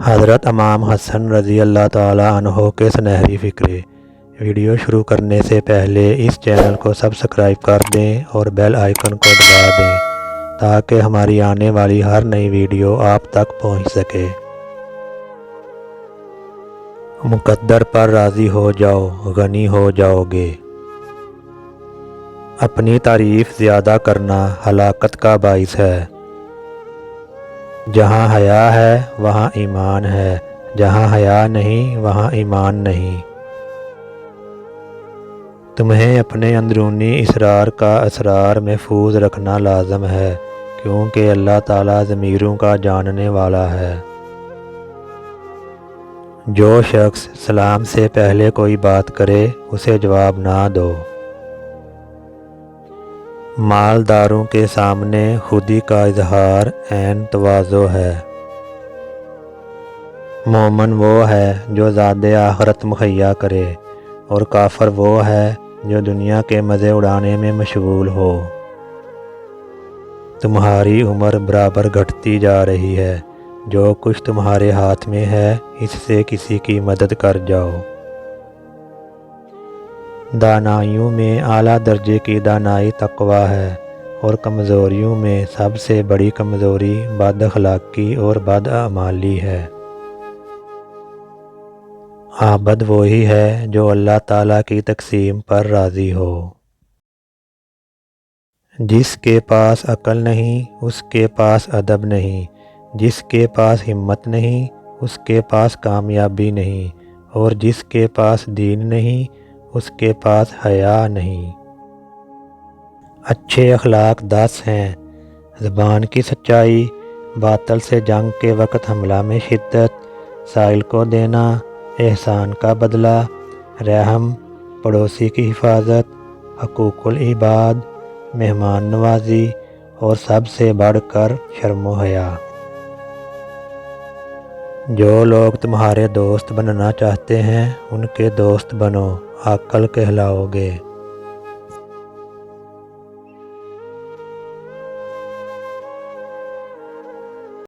حضرت امام حسن رضی اللہ تعالیٰ عنہ کے سنہری فکرے۔ ویڈیو شروع کرنے سے پہلے اس چینل کو سبسکرائب کر دیں اور بیل آئیکن کو دبا دیں تاکہ ہماری آنے والی ہر نئی ویڈیو آپ تک پہنچ سکے۔ مقدر پر راضی ہو جاؤ، غنی ہو جاؤ گے۔ اپنی تعریف زیادہ کرنا ہلاکت کا باعث ہے۔ جہاں حیا ہے وہاں ایمان ہے، جہاں حیا نہیں وہاں ایمان نہیں۔ تمہیں اپنے اندرونی اسرار کا اسرار محفوظ رکھنا لازم ہے، کیونکہ اللہ تعالیٰ ضمیروں کا جاننے والا ہے۔ جو شخص سلام سے پہلے کوئی بات کرے اسے جواب نہ دو۔ مالداروں کے سامنے خودی کا اظہار عین تواضع ہے۔ مومن وہ ہے جو زاد آخرت مہیا کرے، اور کافر وہ ہے جو دنیا کے مزے اڑانے میں مشغول ہو۔ تمہاری عمر برابر گھٹتی جا رہی ہے، جو کچھ تمہارے ہاتھ میں ہے اس سے کسی کی مدد کر جاؤ۔ دانائیوں میں اعلیٰ درجے کی دانائی تقویٰ ہے، اور کمزوریوں میں سب سے بڑی کمزوری بد اخلاقی اور بدعمالی ہے۔ عابد وہی ہے جو اللہ تعالیٰ کی تقسیم پر راضی ہو۔ جس کے پاس عقل نہیں اس کے پاس ادب نہیں، جس کے پاس ہمت نہیں اس کے پاس کامیابی نہیں، اور جس کے پاس دین نہیں اس کے پاس حیا نہیں۔ اچھے اخلاق 10 ہیں: زبان کی سچائی، باطل سے جنگ کے وقت حملہ میں شدت، سائل کو دینا، احسان کا بدلہ، رحم، پڑوسی کی حفاظت، حقوق العباد، مہمان نوازی، اور سب سے بڑھ کر شرم و حیا۔ جو لوگ تمہارے دوست بننا چاہتے ہیں ان کے دوست بنو، عاقل کہلاؤ گے۔